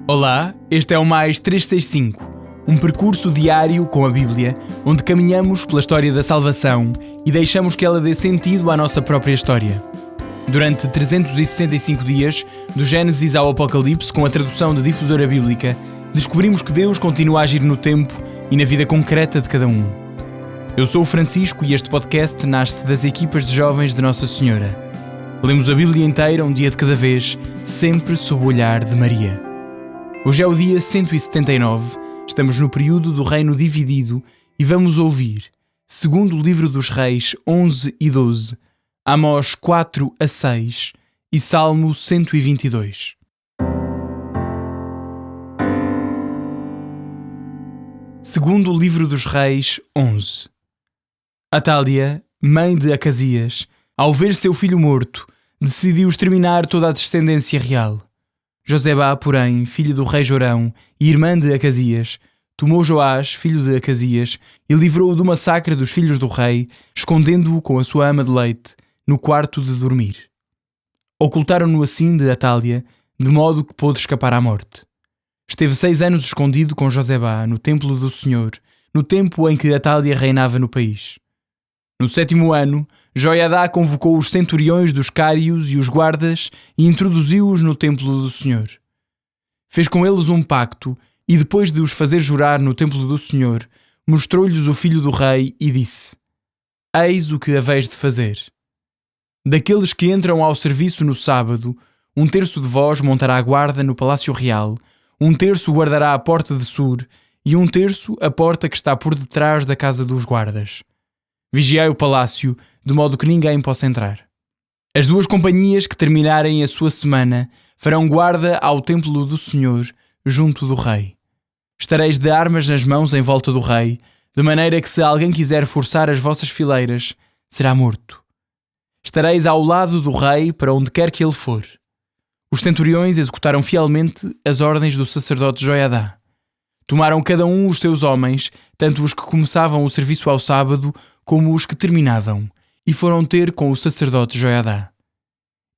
Olá, este é o Mais 365, um percurso diário com a Bíblia, onde caminhamos pela história da salvação e deixamos que ela dê sentido à nossa própria história. Durante 365 dias, do Gênesis ao Apocalipse, com a tradução de Difusora Bíblica, descobrimos que Deus continua a agir no tempo e na vida concreta de cada um. Eu sou o Francisco e este podcast nasce das equipas de jovens de Nossa Senhora. Lemos a Bíblia inteira um dia de cada vez, sempre sob o olhar de Maria. Hoje é o dia 179, estamos no período do Reino Dividido e vamos ouvir, segundo o Livro dos Reis 11 e 12, Amós 4 a 6 e Salmo 122. Segundo o Livro dos Reis 11. Atália, mãe de Acasias, ao ver seu filho morto, decidiu exterminar toda a descendência real. Josebá, porém, filho do rei Jorão e irmã de Acasias, tomou Joás, filho de Acasias, e livrou-o do massacre dos filhos do rei, escondendo-o com a sua ama de leite, no quarto de dormir. Ocultaram-no assim de Atália, de modo que pôde escapar à morte. Esteve 6 anos escondido com Josebá, no templo do Senhor, no tempo em que Atália reinava no país. No 7º ano, Joiadá convocou os centuriões dos cários e os guardas e introduziu-os no templo do Senhor. Fez com eles um pacto e, depois de os fazer jurar no templo do Senhor, mostrou-lhes o filho do rei e disse: Eis o que haveis de fazer. Daqueles que entram ao serviço no sábado, 1/3 de vós montará a guarda no palácio real, 1/3 guardará a porta de Sur e 1/3 a porta que está por detrás da casa dos guardas. Vigiai o palácio, de modo que ninguém possa entrar. As 2 companhias que terminarem a sua semana farão guarda ao templo do Senhor, junto do rei. Estareis de armas nas mãos em volta do rei, de maneira que se alguém quiser forçar as vossas fileiras, será morto. Estareis ao lado do rei para onde quer que ele for. Os centuriões executaram fielmente as ordens do sacerdote Joiadá. Tomaram cada um os seus homens, tanto os que começavam o serviço ao sábado como os que terminavam, e foram ter com o sacerdote Joiadá.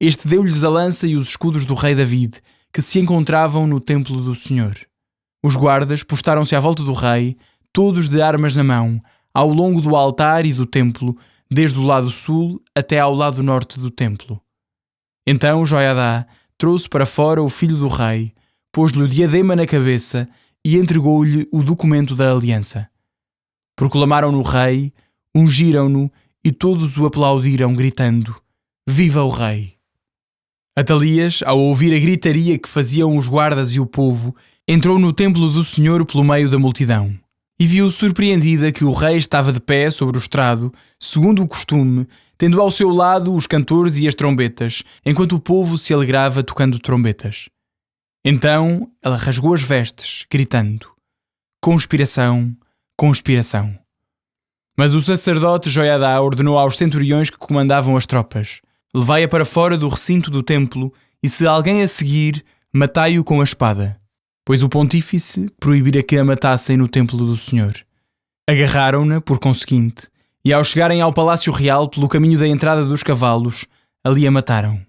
Este deu-lhes a lança e os escudos do rei David, que se encontravam no templo do Senhor. Os guardas postaram-se à volta do rei, todos de armas na mão, ao longo do altar e do templo, desde o lado sul até ao lado norte do templo. Então Joiadá trouxe para fora o filho do rei, pôs-lhe o diadema na cabeça e entregou-lhe o documento da aliança. Proclamaram-no rei, ungiram-no e todos o aplaudiram, gritando: Viva o rei! Atalias, ao ouvir a gritaria que faziam os guardas e o povo, entrou no templo do Senhor pelo meio da multidão e viu surpreendida que o rei estava de pé sobre o estrado, segundo o costume, tendo ao seu lado os cantores e as trombetas, enquanto o povo se alegrava tocando trombetas. Então ela rasgou as vestes, gritando: Conspiração, conspiração. Mas o sacerdote Joiadá ordenou aos centuriões que comandavam as tropas: Levai-a para fora do recinto do templo, e se alguém a seguir, matai-o com a espada. Pois o pontífice proibira que a matassem no templo do Senhor. Agarraram-na, por conseguinte, e ao chegarem ao palácio real pelo caminho da entrada dos cavalos, ali a mataram.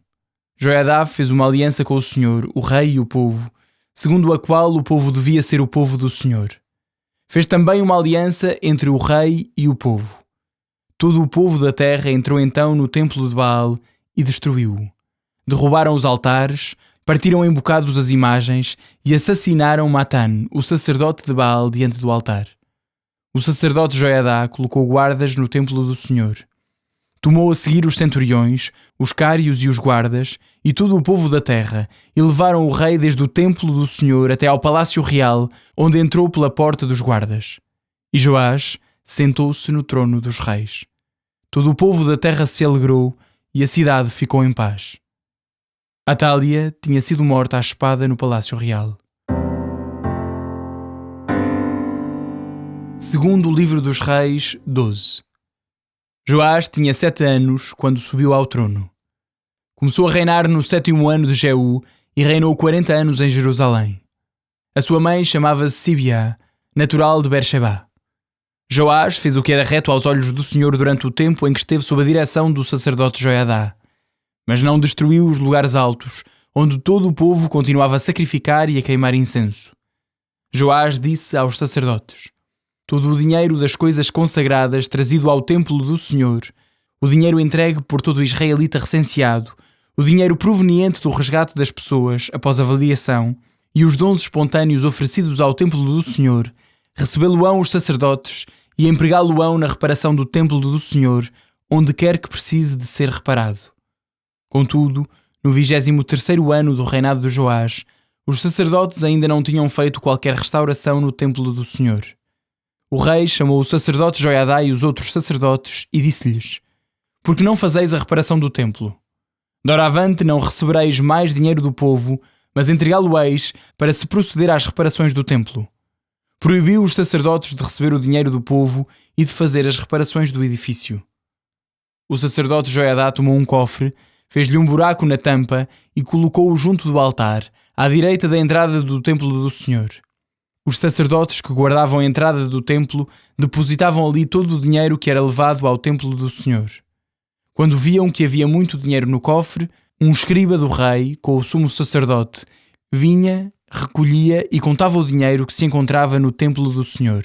Joiadá fez uma aliança com o Senhor, o rei e o povo, segundo a qual o povo devia ser o povo do Senhor. Fez também uma aliança entre o rei e o povo. Todo o povo da terra entrou então no templo de Baal e destruiu-o. Derrubaram os altares, partiram em bocados as imagens e assassinaram Matan, o sacerdote de Baal, diante do altar. O sacerdote Joiadá colocou guardas no templo do Senhor. Tomou a seguir os centuriões, os cários e os guardas, e todo o povo da terra, e levaram o rei desde o templo do Senhor até ao palácio real, onde entrou pela porta dos guardas. E Joás sentou-se no trono dos reis. Todo o povo da terra se alegrou, e a cidade ficou em paz. Atália tinha sido morta à espada no palácio real. Segundo o Livro dos Reis 12. Joás tinha 7 anos quando subiu ao trono. Começou a reinar no 7º ano de Jeú e reinou 40 anos em Jerusalém. A sua mãe chamava-se Sibiá, natural de Berseba. Joás fez o que era reto aos olhos do Senhor durante o tempo em que esteve sob a direção do sacerdote Joiadá, mas não destruiu os lugares altos, onde todo o povo continuava a sacrificar e a queimar incenso. Joás disse aos sacerdotes: todo o dinheiro das coisas consagradas trazido ao templo do Senhor, o dinheiro entregue por todo o israelita recenseado, o dinheiro proveniente do resgate das pessoas após avaliação e os dons espontâneos oferecidos ao templo do Senhor, recebê-lo-ão os sacerdotes e empregá-lo-ão na reparação do templo do Senhor, onde quer que precise de ser reparado. Contudo, no 23º ano do reinado de Joás, os sacerdotes ainda não tinham feito qualquer restauração no templo do Senhor. O rei chamou o sacerdote Joiadá e os outros sacerdotes e disse-lhes: por que não fazeis a reparação do templo? Doravante não recebereis mais dinheiro do povo, mas entregá-lo-eis para se proceder às reparações do templo. Proibiu os sacerdotes de receber o dinheiro do povo e de fazer as reparações do edifício. O sacerdote Joiadá tomou um cofre, fez-lhe um buraco na tampa e colocou-o junto do altar, à direita da entrada do templo do Senhor. Os sacerdotes que guardavam a entrada do templo depositavam ali todo o dinheiro que era levado ao templo do Senhor. Quando viam que havia muito dinheiro no cofre, um escriba do rei, com o sumo sacerdote, vinha, recolhia e contava o dinheiro que se encontrava no templo do Senhor.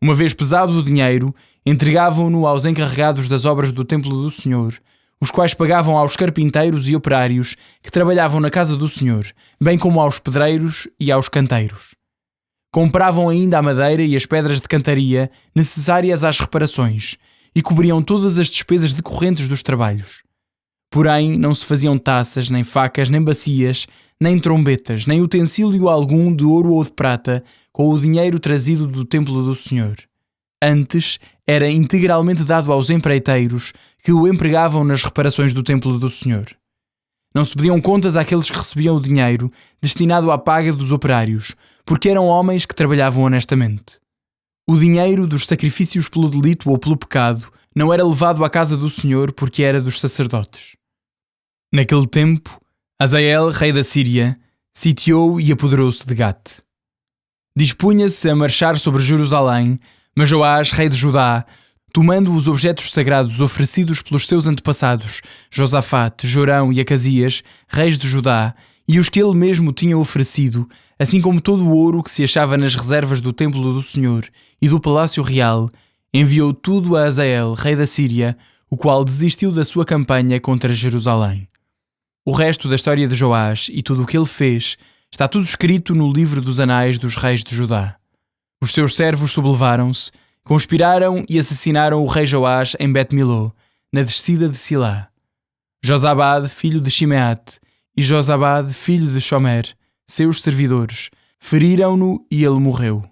Uma vez pesado o dinheiro, entregavam-no aos encarregados das obras do templo do Senhor, os quais pagavam aos carpinteiros e operários que trabalhavam na casa do Senhor, bem como aos pedreiros e aos canteiros. Compravam ainda a madeira e as pedras de cantaria necessárias às reparações e cobriam todas as despesas decorrentes dos trabalhos. Porém, não se faziam taças, nem facas, nem bacias, nem trombetas, nem utensílio algum de ouro ou de prata com o dinheiro trazido do templo do Senhor. Antes, era integralmente dado aos empreiteiros que o empregavam nas reparações do templo do Senhor. Não se pediam contas àqueles que recebiam o dinheiro destinado à paga dos operários, porque eram homens que trabalhavam honestamente. O dinheiro dos sacrifícios pelo delito ou pelo pecado não era levado à casa do Senhor porque era dos sacerdotes. Naquele tempo, Hazael, rei da Síria, sitiou e apoderou-se de Gate. Dispunha-se a marchar sobre Jerusalém, mas Joás, rei de Judá, tomando os objetos sagrados oferecidos pelos seus antepassados, Josafate, Jorão e Acasias, reis de Judá, e os que ele mesmo tinha oferecido, assim como todo o ouro que se achava nas reservas do templo do Senhor e do palácio real, enviou tudo a Hazael, rei da Síria, o qual desistiu da sua campanha contra Jerusalém. O resto da história de Joás e tudo o que ele fez está tudo escrito no livro dos anais dos reis de Judá. Os seus servos sublevaram-se, conspiraram e assassinaram o rei Joás em Bet-Miló, na descida de Silá. Josabade, filho de Shimeate, e Josabade, filho de Shomer, seus servidores, feriram-no e ele morreu.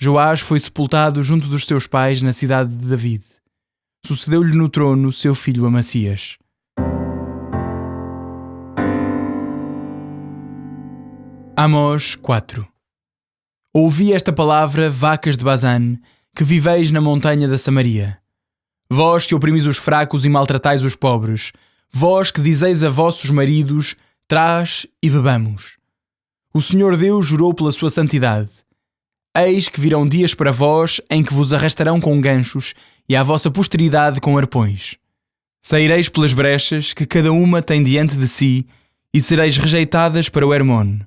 Joás foi sepultado junto dos seus pais na cidade de David. Sucedeu-lhe no trono seu filho Amacias. Amós 4. Ouvi esta palavra, vacas de Bazã, que viveis na montanha da Samaria. Vós que oprimis os fracos e maltratais os pobres, vós que dizeis a vossos maridos, traz e bebamos. O Senhor Deus jurou pela sua santidade. Eis que virão dias para vós em que vos arrastarão com ganchos e à vossa posteridade com arpões. Saireis pelas brechas que cada uma tem diante de si e sereis rejeitadas para o Hermon,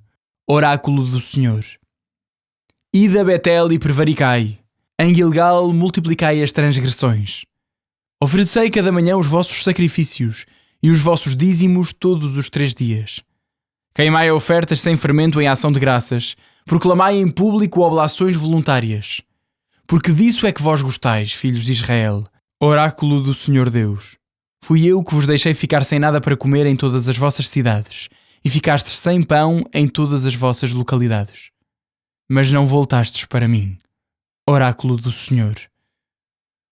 oráculo do Senhor. Ide a Betel e prevaricai, em Gilgal multiplicai as transgressões. Oferecei cada manhã os vossos sacrifícios e os vossos dízimos todos os 3 dias. Queimai ofertas sem fermento em ação de graças, proclamai em público oblações voluntárias. Porque disso é que vós gostais, filhos de Israel, oráculo do Senhor Deus. Fui eu que vos deixei ficar sem nada para comer em todas as vossas cidades, e ficastes sem pão em todas as vossas localidades. Mas não voltastes para mim, oráculo do Senhor.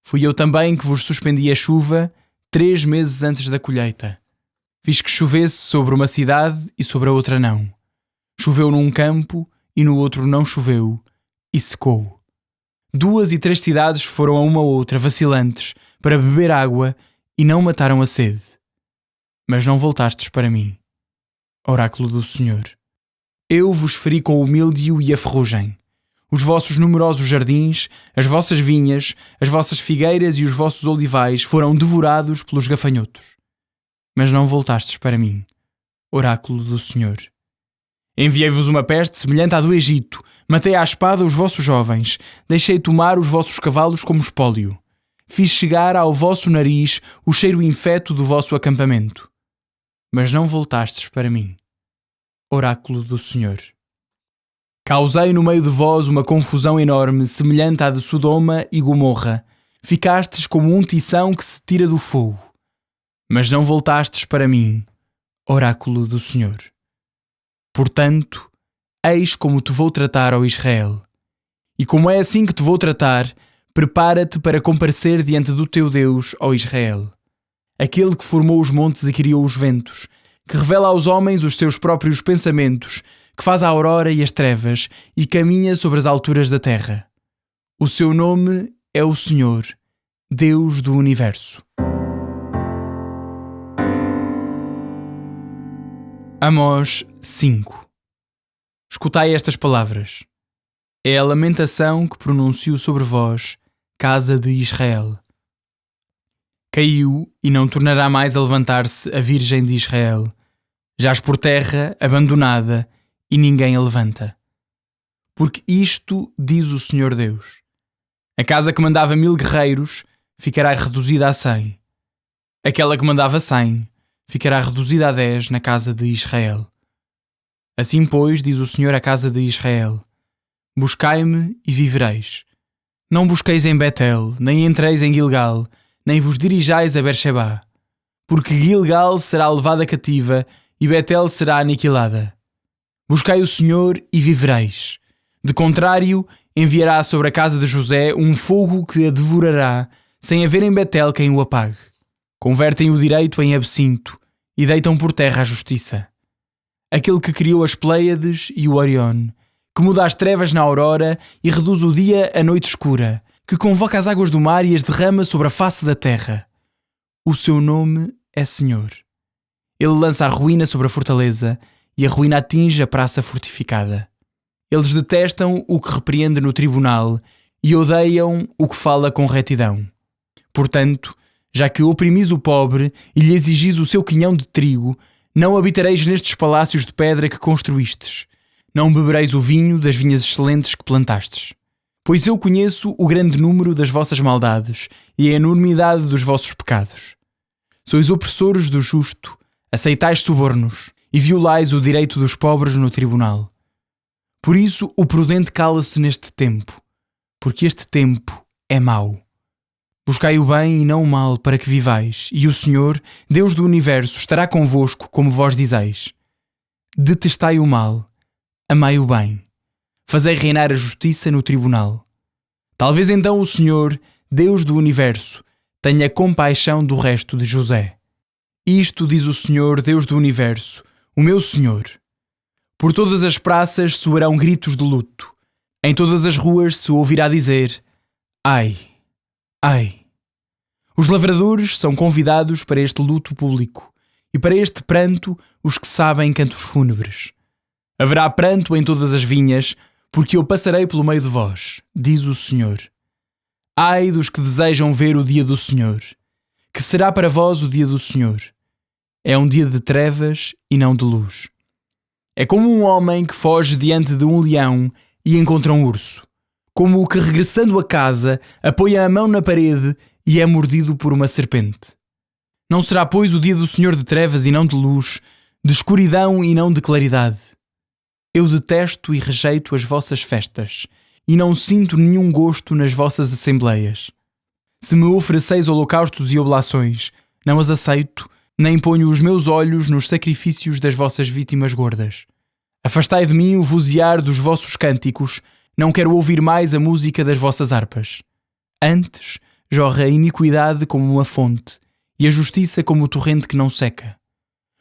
Fui eu também que vos suspendi a chuva 3 meses antes da colheita. Fiz que chovesse sobre uma cidade e sobre a outra não. Choveu num campo e no outro não choveu, e secou. 2 e 3 cidades foram a uma ou outra vacilantes para beber água e não mataram a sede. Mas não voltastes para mim, oráculo do Senhor. Eu vos feri com o míldio e a ferrugem. Os vossos numerosos jardins, as vossas vinhas, as vossas figueiras e os vossos olivais foram devorados pelos gafanhotos. Mas não voltastes para mim, oráculo do Senhor. Enviei-vos uma peste semelhante à do Egito, matei à espada os vossos jovens, deixei tomar os vossos cavalos como espólio. Fiz chegar ao vosso nariz o cheiro infeto do vosso acampamento. Mas não voltastes para mim, oráculo do Senhor. Causei no meio de vós uma confusão enorme, semelhante à de Sodoma e Gomorra. Ficastes como um tição que se tira do fogo. Mas não voltastes para mim, oráculo do Senhor. Portanto, eis como te vou tratar, ó Israel. E como é assim que te vou tratar, prepara-te para comparecer diante do teu Deus, ó Israel. Aquele que formou os montes e criou os ventos, que revela aos homens os seus próprios pensamentos, que faz a aurora e as trevas e caminha sobre as alturas da terra. O seu nome é o Senhor, Deus do universo. Amós 5. Escutai estas palavras. É a lamentação que pronuncio sobre vós, casa de Israel. Caiu e não tornará mais a levantar-se a Virgem de Israel. Jaz por terra, abandonada, e ninguém a levanta. Porque isto diz o Senhor Deus. A casa que mandava 1000 guerreiros ficará reduzida a 100. Aquela que mandava 100 ficará reduzida a 10 na casa de Israel. Assim, pois, diz o Senhor à casa de Israel: buscai-me e vivereis. Não busqueis em Betel, nem entreis em Gilgal, nem vos dirijais a Berseba, porque Gilgal será levada cativa e Betel será aniquilada. Buscai o Senhor e vivereis. De contrário, enviará sobre a casa de José um fogo que a devorará, sem haver em Betel quem o apague. Convertem o direito em absinto e deitam por terra a justiça. Aquele que criou as Pléiades e o Orion, que muda as trevas na aurora e reduz o dia à noite escura, que convoca as águas do mar e as derrama sobre a face da terra. O seu nome é Senhor. Ele lança a ruína sobre a fortaleza e a ruína atinge a praça fortificada. Eles detestam o que repreende no tribunal e odeiam o que fala com retidão. Portanto, já que oprimis o pobre e lhe exigis o seu quinhão de trigo, não habitareis nestes palácios de pedra que construístes. Não bebereis o vinho das vinhas excelentes que plantastes. Pois eu conheço o grande número das vossas maldades e a enormidade dos vossos pecados. Sois opressores do justo, aceitais subornos e violais o direito dos pobres no tribunal. Por isso o prudente cala-se neste tempo, porque este tempo é mau. Buscai o bem e não o mal para que vivais, e o Senhor, Deus do universo, estará convosco como vós dizeis. Detestai o mal, amai o bem, fazei reinar a justiça no tribunal. Talvez então o Senhor, Deus do universo, tenha compaixão do resto de José. Isto diz o Senhor, Deus do universo, o meu Senhor. Por todas as praças soarão gritos de luto. Em todas as ruas se ouvirá dizer: ai, ai. Os lavradores são convidados para este luto público, e para este pranto os que sabem cantos fúnebres. Haverá pranto em todas as vinhas, porque eu passarei pelo meio de vós, diz o Senhor. Ai dos que desejam ver o dia do Senhor. Que será para vós o dia do Senhor? É um dia de trevas e não de luz. É como um homem que foge diante de um leão e encontra um urso. Como o que, regressando a casa, apoia a mão na parede e é mordido por uma serpente. Não será, pois, o dia do Senhor de trevas e não de luz, de escuridão e não de claridade. Eu detesto e rejeito as vossas festas, e não sinto nenhum gosto nas vossas assembleias. Se me ofereceis holocaustos e oblações, não as aceito, nem ponho os meus olhos nos sacrifícios das vossas vítimas gordas. Afastai de mim o vozear dos vossos cânticos, não quero ouvir mais a música das vossas harpas. Antes, jorra a iniquidade como uma fonte, e a justiça como o torrente que não seca.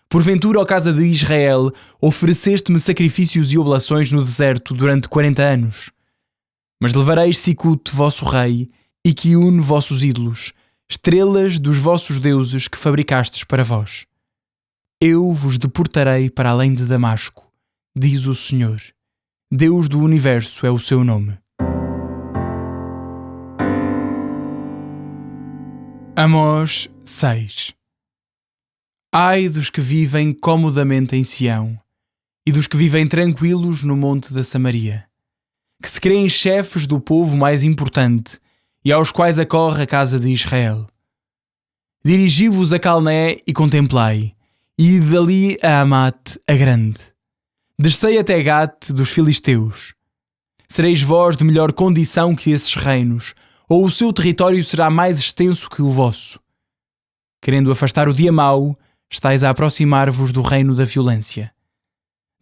Porventura, ó casa de Israel, ofereceste-me sacrifícios e oblações no deserto durante 40 anos. Mas levareis Sicut, vosso rei, e Quiune, vossos ídolos, estrelas dos vossos deuses que fabricastes para vós. Eu vos deportarei para além de Damasco, diz o Senhor. Deus do universo é o seu nome. Amós 6. Ai dos que vivem comodamente em Sião, e dos que vivem tranquilos no monte da Samaria, que se creem chefes do povo mais importante, e aos quais acorre a casa de Israel. Dirigi-vos a Calné e contemplai, e dali a Amate a grande. Descei até Gate dos filisteus. Sereis vós de melhor condição que esses reinos, ou o seu território será mais extenso que o vosso. Querendo afastar o dia mau, estáis a aproximar-vos do reino da violência.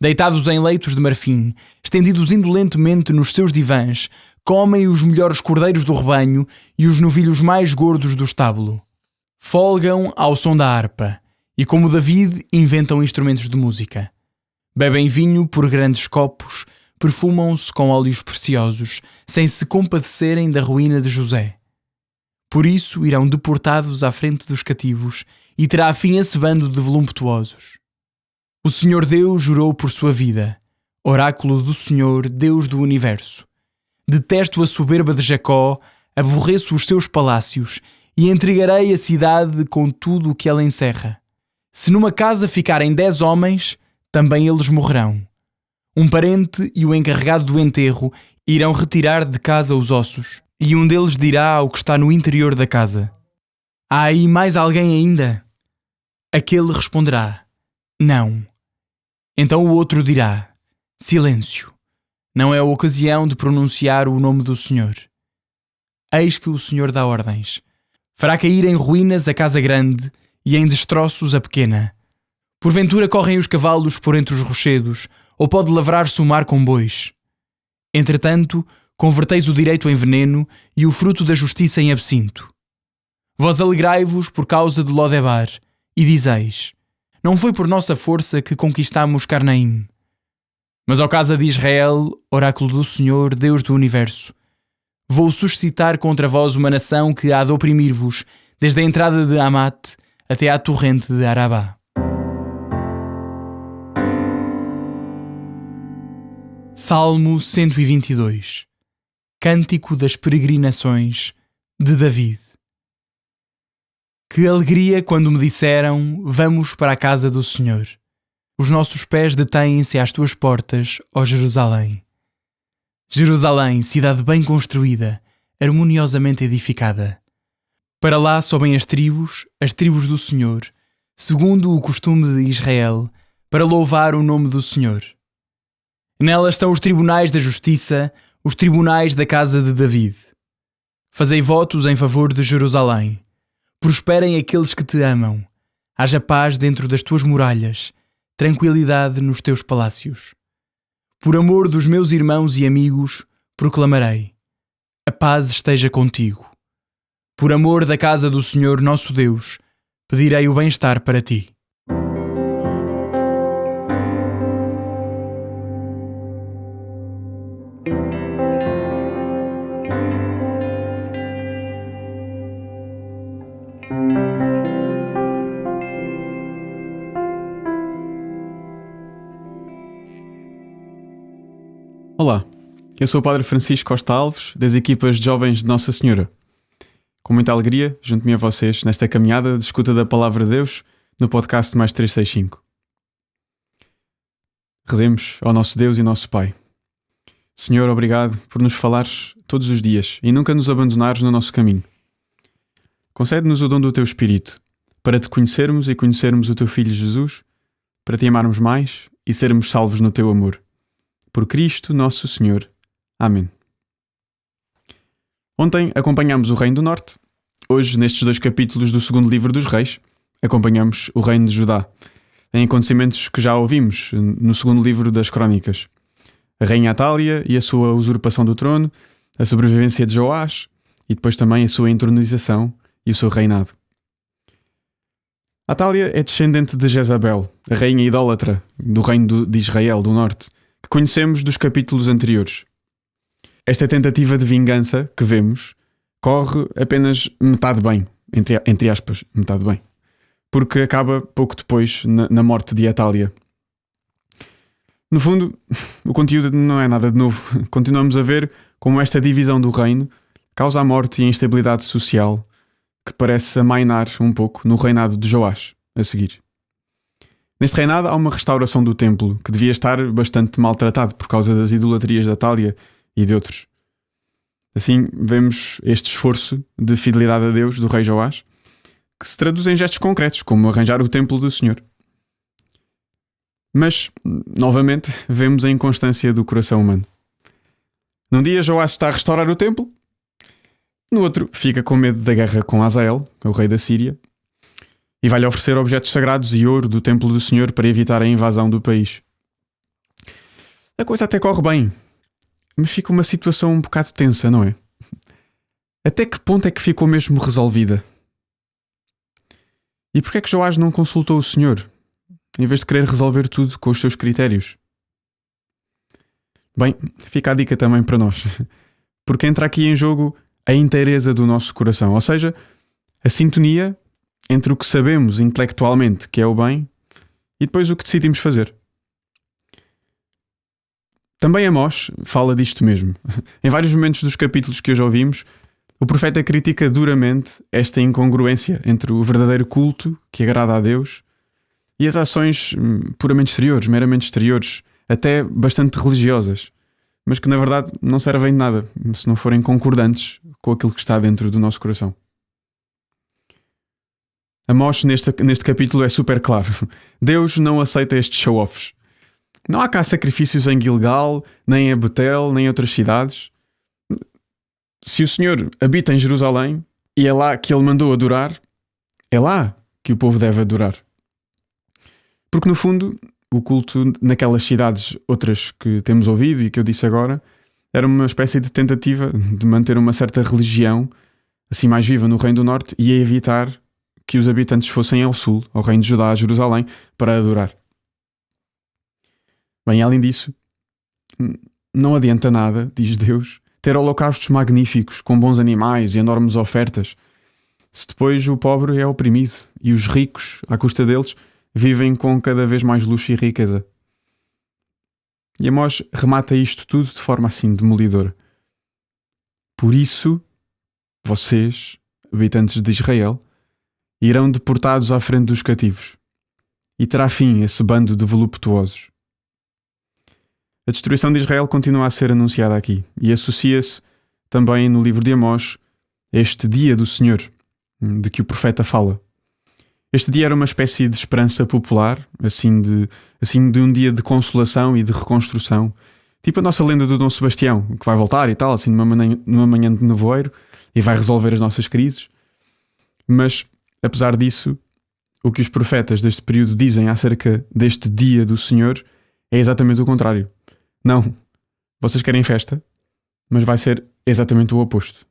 Deitados em leitos de marfim, estendidos indolentemente nos seus divãs, comem os melhores cordeiros do rebanho e os novilhos mais gordos do estábulo. Folgam ao som da harpa, e como David inventam instrumentos de música. Bebem vinho por grandes copos, perfumam-se com óleos preciosos, sem se compadecerem da ruína de José. Por isso irão deportados à frente dos cativos, e terá fim esse bando de voluptuosos. O Senhor Deus jurou por sua vida, oráculo do Senhor, Deus do universo. Detesto a soberba de Jacó, aborreço os seus palácios, e entregarei a cidade com tudo o que ela encerra. Se numa casa ficarem 10 homens, também eles morrerão. Um parente e o encarregado do enterro irão retirar de casa os ossos, e um deles dirá ao que está no interior da casa: há aí mais alguém ainda? Aquele responderá: não. Então o outro dirá: silêncio. Não é a ocasião de pronunciar o nome do Senhor. Eis que o Senhor dá ordens. Fará cair em ruínas a casa grande e em destroços a pequena. Porventura correm os cavalos por entre os rochedos, ou pode lavrar-se o mar com bois. Entretanto, converteis o direito em veneno e o fruto da justiça em absinto. Vós alegrai-vos por causa de Lodebar, e dizeis: não foi por nossa força que conquistamos Carnaim. Mas ao casa de Israel, oráculo do Senhor, Deus do universo, vou suscitar contra vós uma nação que há de oprimir-vos, desde a entrada de Amate até à torrente de Arabá. Salmo 122. Cântico das peregrinações, de David. Que alegria quando me disseram: vamos para a casa do Senhor. Os nossos pés detêm-se às tuas portas, ó Jerusalém. Jerusalém, cidade bem construída, harmoniosamente edificada. Para lá sobem as tribos do Senhor, segundo o costume de Israel, para louvar o nome do Senhor. Nelas estão os tribunais da justiça, os tribunais da casa de David. Fazei votos em favor de Jerusalém. Prosperem aqueles que te amam. Haja paz dentro das tuas muralhas, tranquilidade nos teus palácios. Por amor dos meus irmãos e amigos, proclamarei: a paz esteja contigo. Por amor da casa do Senhor nosso Deus, pedirei o bem-estar para ti. Olá, eu sou o Padre Francisco Costa Alves, das equipas de Jovens de Nossa Senhora. Com muita alegria, junto-me a vocês nesta caminhada de escuta da Palavra de Deus no podcast Mais 365. Rezemos ao nosso Deus e nosso Pai. Senhor, obrigado por nos falares todos os dias e nunca nos abandonares no nosso caminho. Concede-nos o dom do Teu Espírito, para Te conhecermos e conhecermos o Teu Filho Jesus, para Te amarmos mais e sermos salvos no Teu amor. Por Cristo nosso Senhor. Amém. Ontem acompanhámos o Reino do Norte. Hoje, nestes 2 capítulos do segundo livro dos Reis, acompanhamos o Reino de Judá, em acontecimentos que já ouvimos no segundo livro das Crónicas. A Rainha Atália e a sua usurpação do trono, a sobrevivência de Joás e depois também a sua entronização e o seu reinado. Atália é descendente de Jezabel, a rainha idólatra do reino de Israel do Norte, que conhecemos dos capítulos anteriores. Esta tentativa de vingança que vemos corre apenas metade bem, entre aspas, metade bem, porque acaba pouco depois na morte de Atália. No fundo, o conteúdo não é nada de novo. Continuamos a ver como esta divisão do reino causa a morte e a instabilidade social que parece amainar um pouco no reinado de Joás a seguir. Neste reinado há uma restauração do templo, que devia estar bastante maltratado por causa das idolatrias de Atália e de outros. Assim, vemos este esforço de fidelidade a Deus do rei Joás, que se traduz em gestos concretos, como arranjar o templo do Senhor. Mas, novamente, vemos a inconstância do coração humano. Num dia Joás está a restaurar o templo, no outro fica com medo da guerra com Hazael, o rei da Síria, e vai-lhe oferecer objetos sagrados e ouro do templo do Senhor para evitar a invasão do país. A coisa até corre bem, mas fica uma situação um bocado tensa, não é? Até que ponto é que ficou mesmo resolvida? E porquê é que Joás não consultou o Senhor, em vez de querer resolver tudo com os seus critérios? Bem, fica a dica também para nós, porque entra aqui em jogo a inteireza do nosso coração, ou seja, a sintonia entre o que sabemos intelectualmente que é o bem e depois o que decidimos fazer. Também Amós fala disto mesmo. Em vários momentos dos capítulos que hoje ouvimos, o profeta critica duramente esta incongruência entre o verdadeiro culto que agrada a Deus e as ações puramente exteriores, meramente exteriores, até bastante religiosas, mas que na verdade não servem de nada se não forem concordantes com aquilo que está dentro do nosso coração. Amós neste capítulo é super claro. Deus não aceita estes show-offs. Não há cá sacrifícios em Gilgal, nem em Betel, nem em outras cidades. Se o Senhor habita em Jerusalém e é lá que Ele mandou adorar, é lá que o povo deve adorar. Porque no fundo, o culto naquelas cidades, outras que temos ouvido e que eu disse agora, era uma espécie de tentativa de manter uma certa religião assim mais viva no Reino do Norte e a evitar que os habitantes fossem ao sul, ao Reino de Judá, a Jerusalém, para adorar. Bem, além disso, não adianta nada, diz Deus, ter holocaustos magníficos, com bons animais e enormes ofertas, se depois o pobre é oprimido e os ricos, à custa deles, vivem com cada vez mais luxo e riqueza. E Amós remata isto tudo de forma assim demolidora. Por isso, vocês, habitantes de Israel, irão deportados à frente dos cativos, e terá fim esse bando de voluptuosos. A destruição de Israel continua a ser anunciada aqui, e associa-se também no livro de Amós a este dia do Senhor, de que o profeta fala. Este dia era uma espécie de esperança popular, assim de um dia de consolação e de reconstrução, tipo a nossa lenda do Dom Sebastião, que vai voltar e tal, assim numa manhã de nevoeiro, e vai resolver as nossas crises. Mas, apesar disso, o que os profetas deste período dizem acerca deste dia do Senhor é exatamente o contrário. Não, vocês querem festa, mas vai ser exatamente o oposto.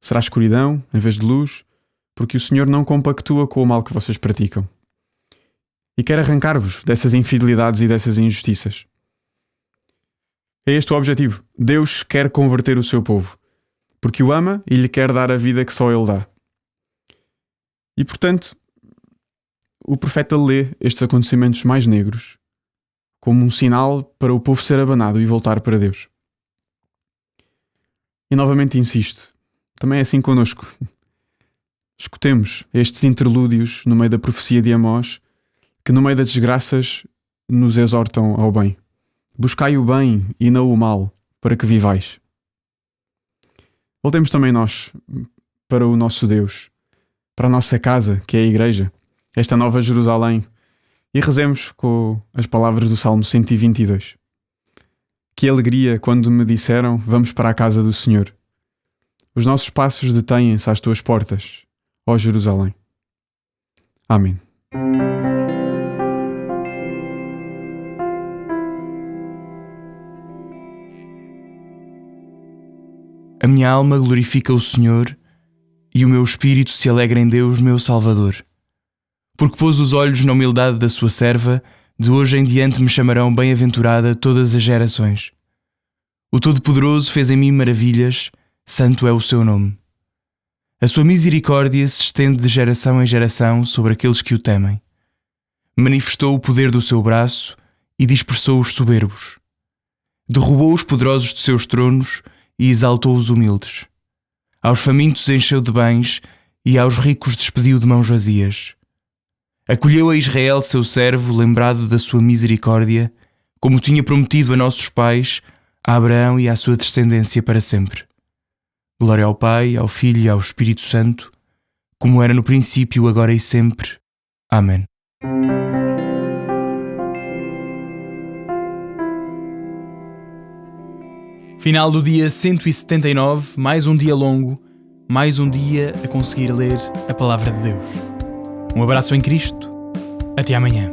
Será escuridão em vez de luz, porque o Senhor não compactua com o mal que vocês praticam. E quer arrancar-vos dessas infidelidades e dessas injustiças. É este o objetivo. Deus quer converter o seu povo, porque o ama e lhe quer dar a vida que só Ele dá. E, portanto, o profeta lê estes acontecimentos mais negros como um sinal para o povo ser abanado e voltar para Deus. E novamente insisto, também é assim connosco. Escutemos estes interlúdios no meio da profecia de Amós, que no meio das desgraças nos exortam ao bem. Buscai o bem e não o mal, para que vivais. Voltemos também nós para o nosso Deus, para a nossa casa, que é a Igreja, esta nova Jerusalém, e rezemos com as palavras do Salmo 122. Que alegria quando me disseram, vamos para a casa do Senhor. Os nossos passos detêm-se às tuas portas, ó Jerusalém. Amém. A minha alma glorifica o Senhor e o meu espírito se alegra em Deus, meu Salvador. Porque pôs os olhos na humildade da sua serva, de hoje em diante me chamarão bem-aventurada todas as gerações. O Todo-Poderoso fez em mim maravilhas, santo é o seu nome. A sua misericórdia se estende de geração em geração sobre aqueles que o temem. Manifestou o poder do seu braço e dispersou os soberbos. Derrubou os poderosos de seus tronos e exaltou os humildes. Aos famintos encheu de bens e aos ricos despediu de mãos vazias. Acolheu a Israel, seu servo, lembrado da sua misericórdia, como tinha prometido a nossos pais, a Abraão e à sua descendência para sempre. Glória ao Pai, ao Filho e ao Espírito Santo, como era no princípio, agora e sempre. Amém. Final do dia 179, mais um dia longo, mais um dia a conseguir ler a Palavra de Deus. Um abraço em Cristo, até amanhã.